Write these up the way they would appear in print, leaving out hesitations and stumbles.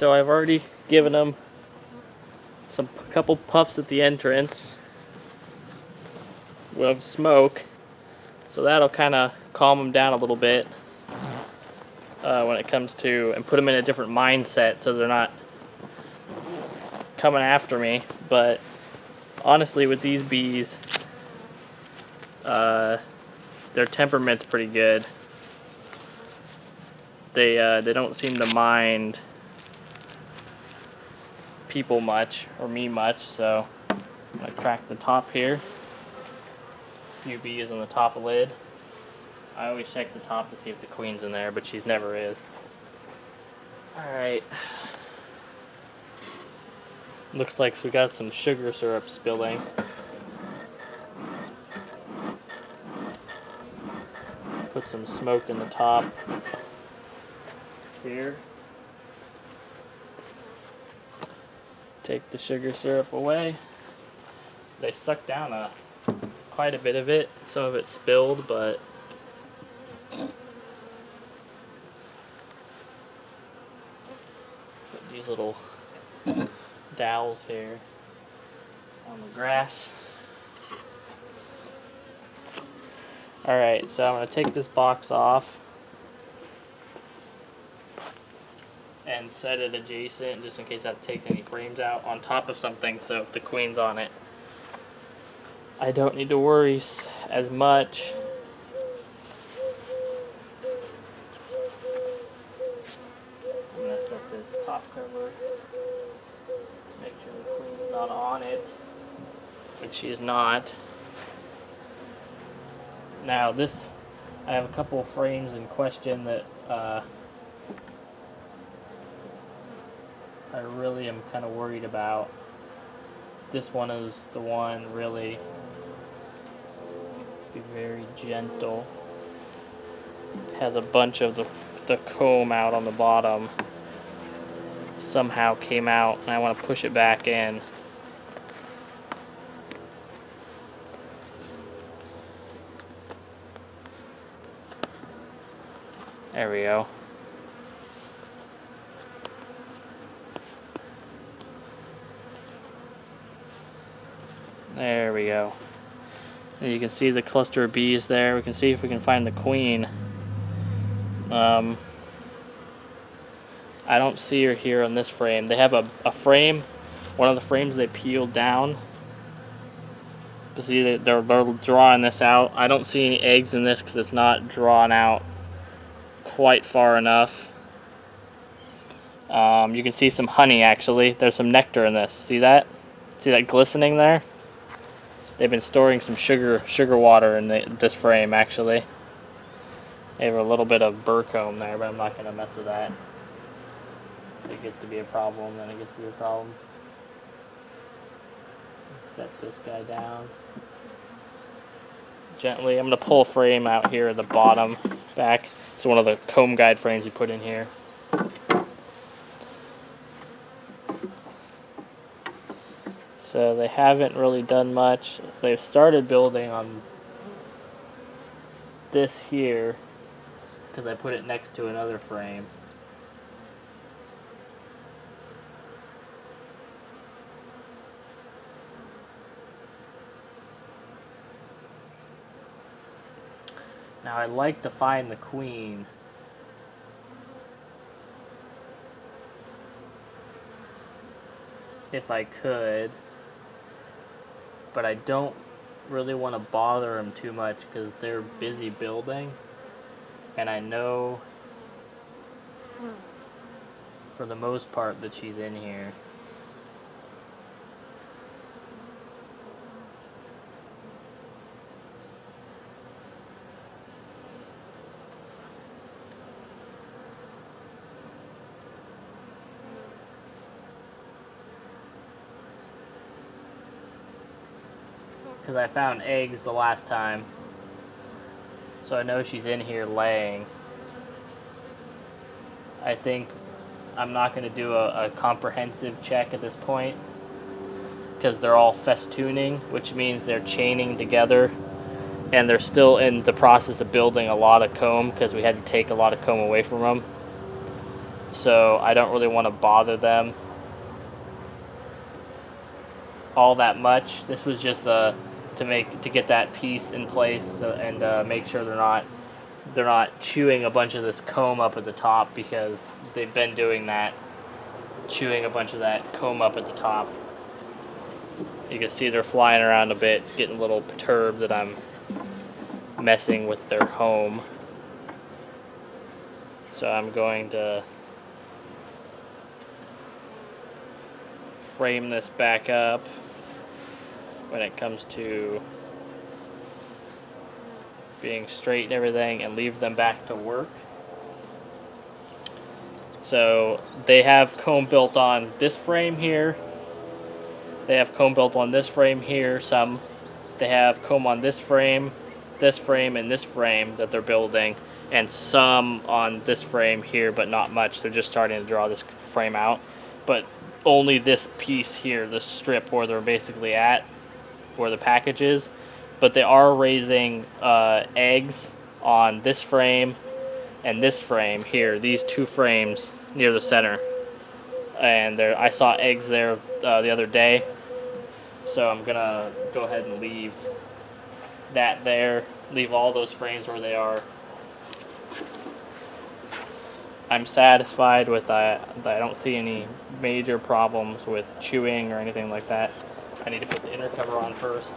so I've already given them a couple puffs at the entrance with smoke, so that'll kind of calm them down a little bit when it comes to, and put them in a different mindset so they're not coming after me. But honestly, with these bees, their temperament's pretty good. They don't seem to mind people much, or me much, so I'm going to crack the top here. A few bees on the top of the lid. I always check the top to see if the queen's in there, but she's never is. Alright. Looks like we got some sugar syrup spilling. Put some smoke in the top here. Take the sugar syrup away. They sucked down quite a bit of it. Some of it spilled, but put these little dowels here on the grass. Alright, so I'm going to take this box off and set it adjacent, just in case I have to take any frames out, on top of something, so if the queen's on it, I don't need to worry as much. I'm going to set this top cover, make sure the queen's not on it, which she's not. Now this, I have a couple of frames in question that I really am kind of worried about. This one is the one, really. Be very gentle. Has a bunch of the comb out on the bottom. Somehow came out, and I want to push it back in. There we go. There we go. And you can see the cluster of bees there. We can see if we can find the queen. I don't see her here on this frame. They have a frame, one of the frames they peeled down. You see they're drawing this out. I don't see any eggs in this because it's not drawn out quite far enough. You can see some honey, actually. There's some nectar in this. See that? See that glistening there? They've been storing some sugar water in this frame, actually. They have a little bit of burr comb there, but I'm not going to mess with that. If it gets to be a problem, then it gets to be a problem. Set this guy down gently. I'm going to pull a frame out here at the bottom back. It's one of the comb guide frames you put in here. So they haven't really done much. They've started building on this here because I put it next to another frame. Now I'd like to find the queen. If I could. But I don't really want to bother them too much because they're busy building. And I know for the most part that she's in here. Because I found eggs the last time, so I know she's in here laying. I think I'm not going to do a comprehensive check at this point because they're all festooning, which means they're chaining together, and they're still in the process of building a lot of comb because we had to take a lot of comb away from them. so I don't really want to bother them all that much. This was just to get that piece in place and make sure they're not chewing a bunch of this comb up at the top, because they've been doing that, chewing a bunch of that comb up at the top. You can see they're flying around a bit, getting a little perturbed that I'm messing with their home. So I'm going to frame this back up when it comes to being straight and everything, and leave them back to work. So they have comb built on this frame here. They have comb built on this frame here. Some. They have comb on this frame, and this frame that they're building, and some on this frame here, but not much. They're just starting to draw this frame out. But only this piece here, this strip where they're basically at, where the package is. But they are raising eggs on this frame and this frame here, these two frames near the center. And I saw eggs there the other day, so I'm gonna go ahead and leave that there, leave all those frames where they are. I'm satisfied with that. I don't see any major problems with chewing or anything like that. I need to put the inner cover on first.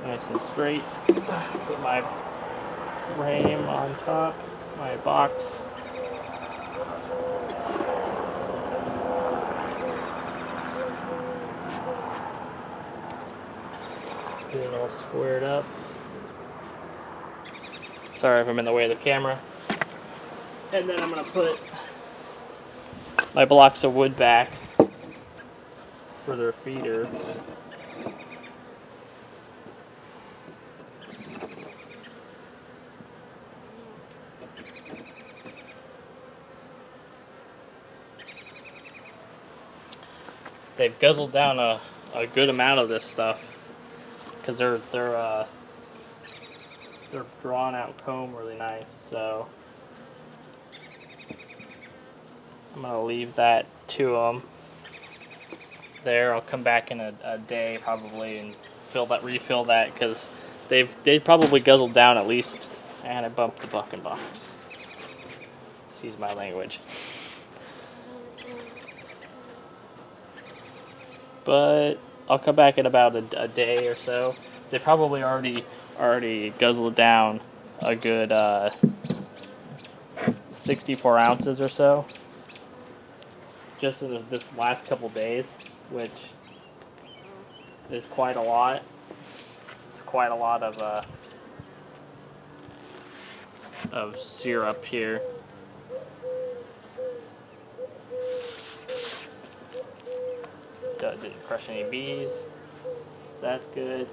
Nice and straight. Put my frame on top, my box. Get it all squared up. Sorry if I'm in the way of the camera. And then I'm going to put my blocks of wood back for their feeder. They've guzzled down a good amount of this stuff, because they're drawn out comb really nice. So I'm gonna leave that to them. There, I'll come back in a day probably and refill that, because they've probably guzzled down at least. And I bumped the bucking box. Excuse my language. But I'll come back in about a day or so. They probably already guzzled down a good 64 ounces or so, just in this last couple days, which is quite a lot. It's quite a lot of syrup here. Didn't crush any bees, so that's good.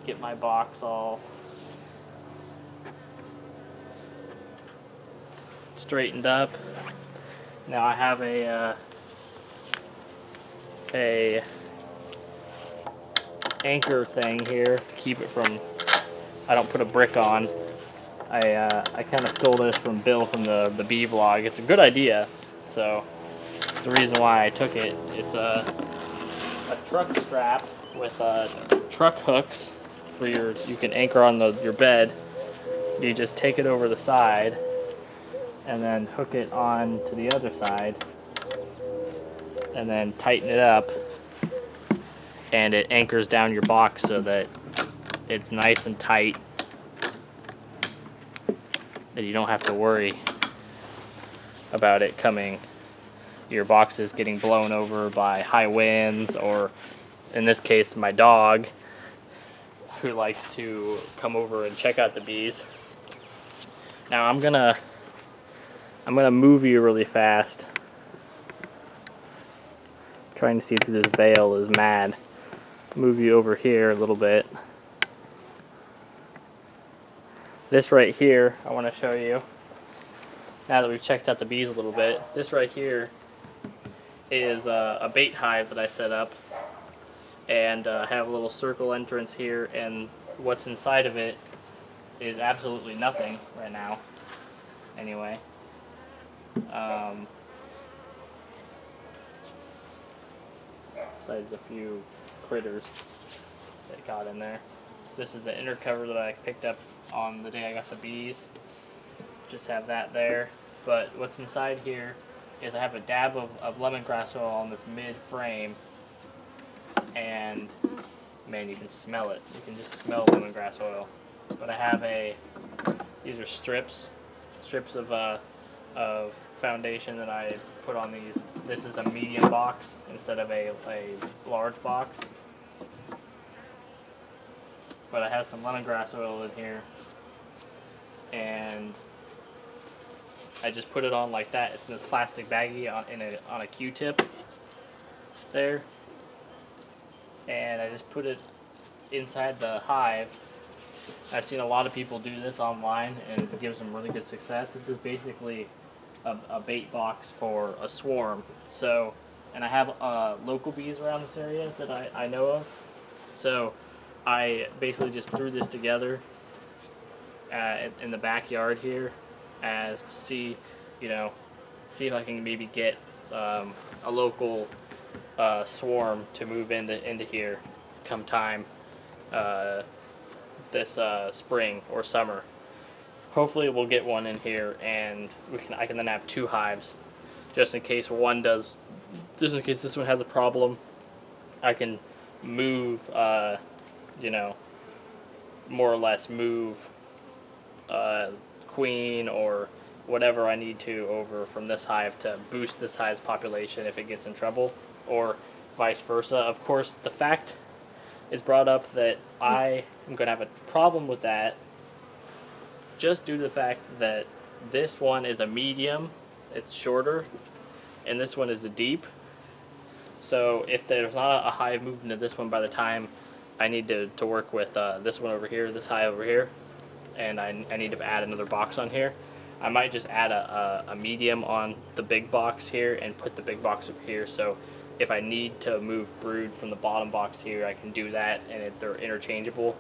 Get my box all straightened up. Now I have a anchor thing here to keep it from, I don't put a brick on. I kind of stole this from Bill from the bee vlog. It's a good idea, so that's the reason why I took it. It's a truck strap with truck hooks for you can anchor on your bed. You just take it over the side and then hook it on to the other side and then tighten it up, and it anchors down your box so that it's nice and tight, that you don't have to worry about it your boxes getting blown over by high winds, or in this case my dog, who likes to come over and check out the bees. Now I'm gonna move you really fast. Trying to see through this veil is mad. move you over here a little bit. This right here, I want to show you. Now that we've checked out the bees a little bit, this right here is a bait hive that I set up, and have a little circle entrance here, and what's inside of it is absolutely nothing right now. Anyway, besides a few critters that got in there. This is the inner cover that I picked up on the day I got the bees. Just have that there. But what's inside here is I have a dab of lemongrass oil on this mid frame, and man, you can smell it. You can just smell lemongrass oil. But I have these are strips of foundation that I put on these. This is a medium box instead of a large box. But I have some lemongrass oil in here, and I just put it on like that. It's in this plastic baggie on a Q-tip there, and I just put it inside the hive. I've seen a lot of people do this online, and it gives them really good success. This is basically a bait box for a swarm. So, and I have local bees around this area that I know of. So I basically just threw this together in the backyard here, as to see if I can maybe get a local swarm to move into here come time this spring or summer. Hopefully we'll get one in here, and I can then have 2 hives, just in case this one has a problem. I can move, more or less move queen or whatever I need to over from this hive to boost this hive's population if it gets in trouble, or vice versa. Of course, the fact is brought up that I am going to have a problem with that, just due to the fact that this one is a medium, it's shorter, and this one is a deep. So if there's not a hive moved into this one by the time I need to work with this one over here, this hive over here, and I need to add another box on here, I might just add a medium on the big box here and put the big box over here. So if I need to move brood from the bottom box here, I can do that, and they're interchangeable.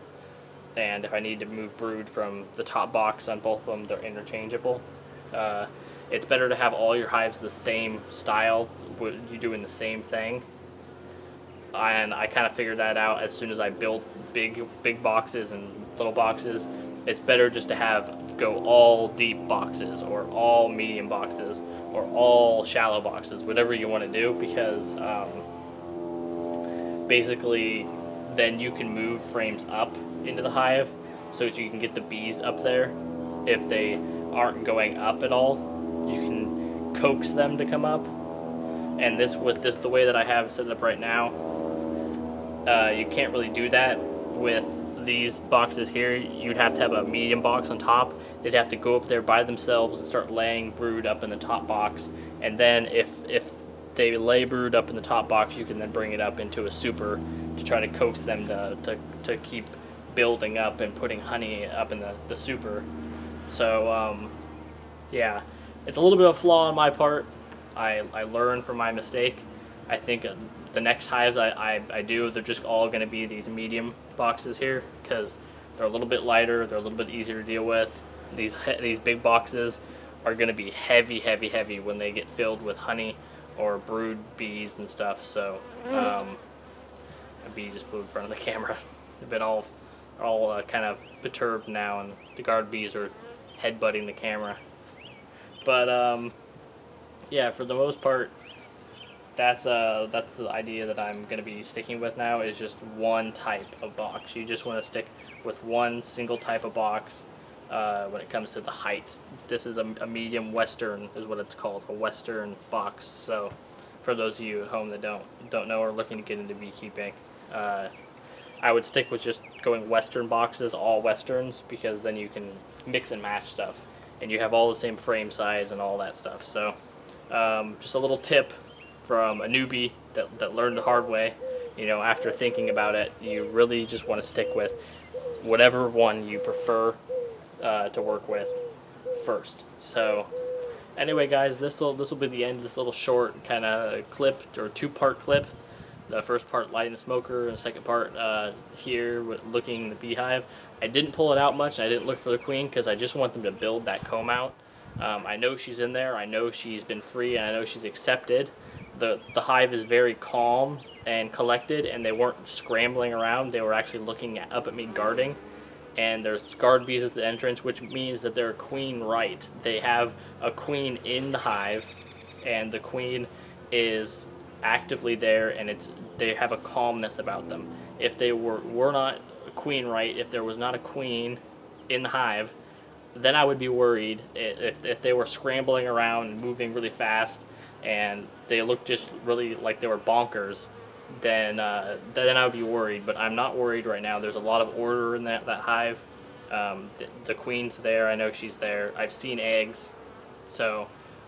And if I need to move brood from the top box on both of them, they're interchangeable. It's better to have all your hives the same style, you're doing the same thing. And I kind of figured that out as soon as I built big boxes and little boxes. It's better just to go all deep boxes, or all medium boxes, or all shallow boxes, whatever you want to do, because basically then you can move frames up into the hive so that you can get the bees up there. If they aren't going up at all, you can coax them to come up. And the way that I have it set up right now, you can't really do that with these boxes here. You'd have to have a medium box on top. They'd have to go up there by themselves and start laying brood up in the top box, and then if they lay brood up in the top box, you can then bring it up into a super to try to coax them to keep building up and putting honey up in the super. So yeah, it's a little bit of a flaw on my part. I learned from my mistake. I think the next hives I do, they're just all going to be these medium boxes here, because they're a little bit lighter, they're a little bit easier to deal with. These big boxes are going to be heavy when they get filled with honey or brood bees and stuff. So a bee just flew in front of the camera. They've been all kind of perturbed now, and the guard bees are headbutting the camera. But yeah, for the most part, that's the idea that I'm going to be sticking with now, is just one type of box. You just want to stick with one single type of box when it comes to the height. This is a medium western is what it's called, a western box. So for those of you at home that don't know or looking to get into beekeeping, I would stick with just going western boxes, all westerns, because then you can mix and match stuff, and you have all the same frame size and all that stuff. So just a little tip from a newbie that learned the hard way. you know, after thinking about it, you really just want to stick with whatever one you prefer to work with first. So anyway, guys, this will be the end of this little short kind of clip, or two-part clip. The first part lighting the smoker, and the second part here with looking the beehive. I didn't pull it out much. I didn't look for the queen because I just want them to build that comb out. I know she's in there. I know she's been free, and I know she's accepted. The hive is very calm and collected, and they weren't scrambling around. They were actually looking up at me, guarding. And there's guard bees at the entrance, which means that they're queen right. They have a queen in the hive, and the queen is actively there, and they have a calmness about them. If they were not a queen right, if there was not a queen in the hive, then I would be worried. If they were scrambling around and moving really fast, and they looked just really like they were bonkers, then I would be worried. But I'm not worried right now. There's a lot of order in that hive. The queen's there. I know she's there. I've seen eggs. So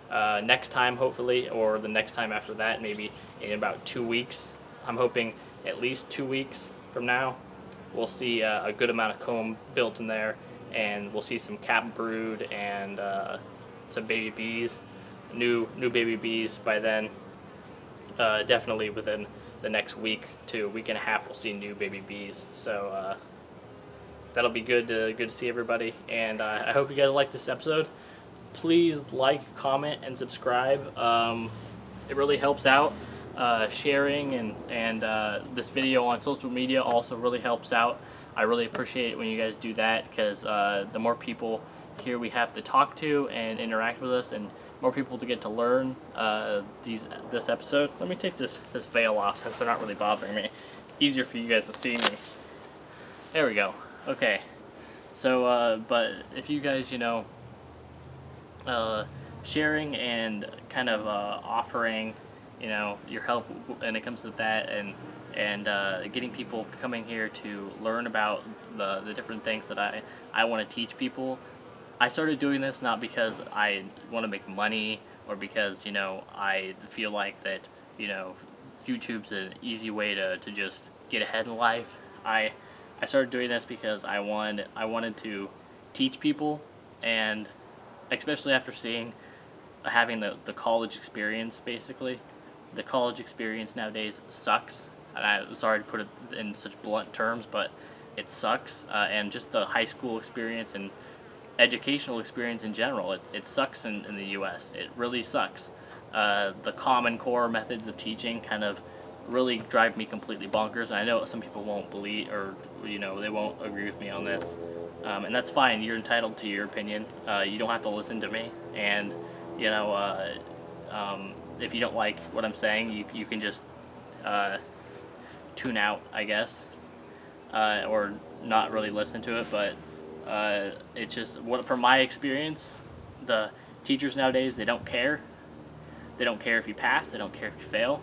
next time, hopefully, or the next time after that, maybe in about 2 weeks, I'm hoping at least 2 weeks from now, we'll see a good amount of comb built in there, and we'll see some cap brood and some baby bees, new baby bees by then. Definitely within the next week to week and a half, we'll see new baby bees. So that'll be good to see everybody, and I hope you guys like this episode. Please like, comment, and subscribe. It really helps out. Sharing and this video on social media also really helps out. I really appreciate it when you guys do that, because the more people here we have to talk to and interact with us, and more people to get to learn this episode. Let me take this veil off since they're not really bothering me. Easier for you guys to see me. There we go. Okay. So, but if you guys, you know, sharing and kind of offering, you know, your help when it comes to that, and getting people coming here to learn about the different things that I want to teach people. I started doing this not because I want to make money, or because, you know, I feel like that, you know, YouTube's an easy way to just get ahead in life. I started doing this because I wanted to teach people, and especially after having the college experience. Basically, the college experience nowadays sucks, and I'm sorry to put it in such blunt terms, but it sucks. And just the high school experience and educational experience in general, it sucks in the US. It really sucks. The Common Core methods of teaching kind of really drive me completely bonkers. I know some people won't believe, or, you know, they won't agree with me on this, and that's fine. You're entitled to your opinion. You don't have to listen to me, and, you know, if you don't like what I'm saying, you can just tune out, I guess, or not really listen to it. But it's just, from my experience, the teachers nowadays, they don't care. They don't care if you pass. They don't care if you fail.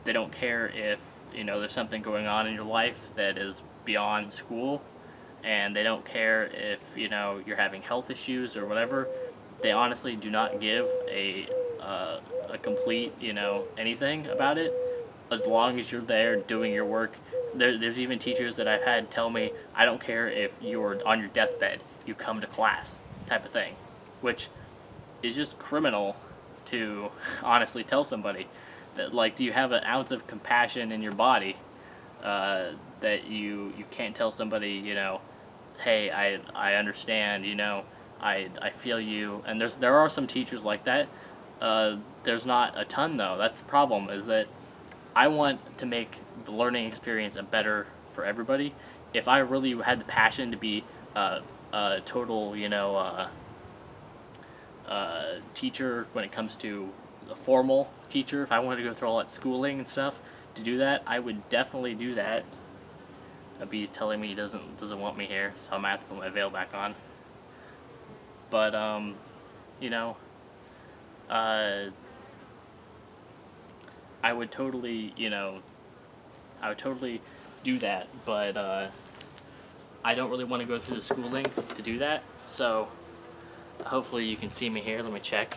They don't care if, you know, there's something going on in your life that is beyond school, and they don't care if, you know, you're having health issues or whatever. They honestly do not give a complete, you know, anything about it, as long as you're there doing your work. There's even teachers that I've had tell me, I don't care if you're on your deathbed, you come to class, type of thing, which is just criminal to honestly tell somebody. That, like, do you have an ounce of compassion in your body that you can't tell somebody, you know, hey, I understand, you know, I feel you. And there are some teachers like that. There's not a ton, though. That's the problem, is that I want to make the learning experience better for everybody. If I really had the passion to be a total, you know, teacher when it comes to a formal teacher, if I wanted to go through all that schooling and stuff to do that, I would definitely do that. A bee's telling me he doesn't want me here, so I'm gonna have to put my veil back on. But you know, I would totally, you know, do that, but I don't really want to go through the schooling to do that. So hopefully you can see me here. Let me check.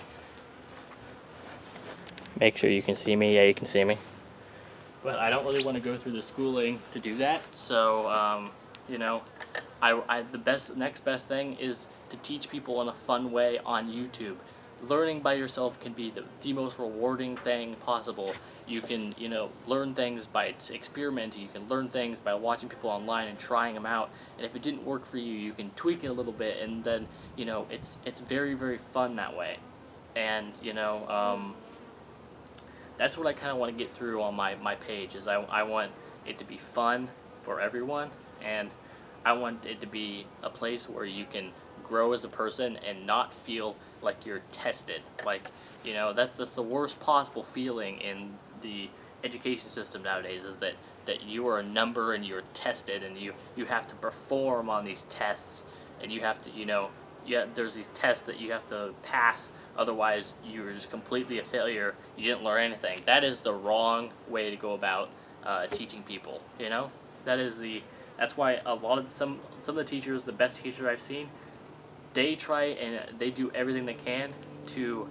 Make sure you can see me. Yeah, you can see me. But I don't really want to go through the schooling to do that. So, you know, the next best thing is to teach people in a fun way on YouTube. Learning by yourself can be the most rewarding thing possible. You can, learn things by experimenting. You can learn things by watching people online and trying them out. And if it didn't work for you, you can tweak it a little bit, and then, it's very, very fun that way. And, that's what I kind of want to get through on my page, is I want it to be fun for everyone, and I want it to be a place where you can grow as a person and not feel like you're tested. Like, that's the worst possible feeling in the education system nowadays, is that you are a number and you're tested, and you have to perform on these tests, and you have to, there's these tests that you have to pass, otherwise you're just completely a failure, you didn't learn anything. That is the wrong way to go about teaching people, that's why a lot of some of the teachers, the best teachers I've seen, they try and they do everything they can to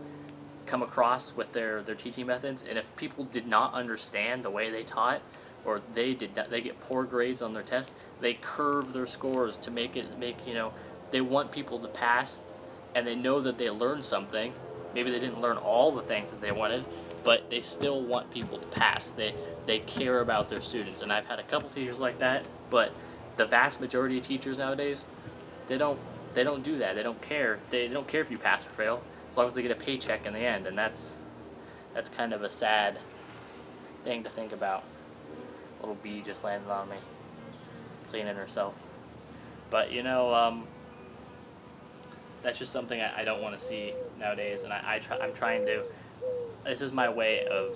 come across with their teaching methods, and if people did not understand the way they taught, or they get poor grades on their tests, they curve their scores to make they want people to pass, and they know that they learned something. Maybe they didn't learn all the things that they wanted, but they still want people to pass. They care about their students, and I've had a couple teachers like that, but the vast majority of teachers nowadays, they don't do that. They don't care. They don't care if you pass or fail, as long as they get a paycheck in the end, and that's kind of a sad thing to think about. Little bee just landed on me, cleaning herself. But that's just something I don't want to see nowadays, and I'm trying to. This is my way of,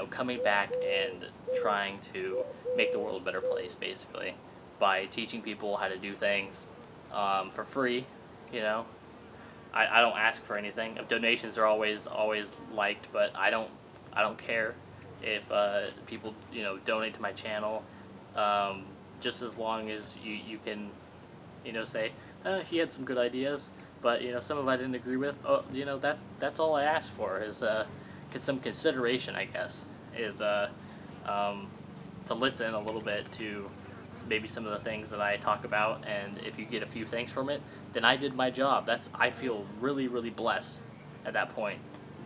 coming back and trying to make the world a better place, basically, by teaching people how to do things for free. I don't ask for anything. Donations are always liked, but I don't care if people donate to my channel, just as long as you can say he had some good ideas, but some of I didn't agree with. That's all I asked for, is some consideration, I guess, is to listen a little bit to maybe some of the things that I talk about, and if you get a few things from it, then I did my job. I feel really, really blessed at that point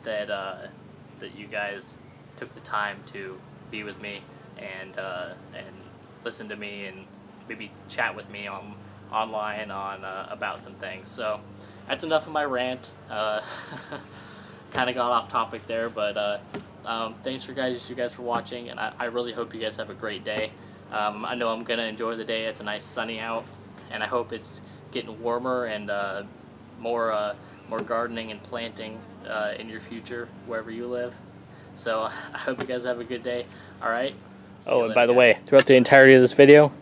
that that you guys took the time to be with me and listen to me and maybe chat with me online on about some things. So that's enough of my rant. Kind of got off topic there, but thanks you guys for watching, and I really hope you guys have a great day. I know I'm gonna enjoy the day. It's a nice sunny out, and I hope it's getting warmer and more gardening and planting in your future wherever you live. So I hope you guys have a good day. All right. Oh, and by the way, throughout the entirety of this video,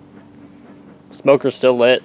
smoker's still lit.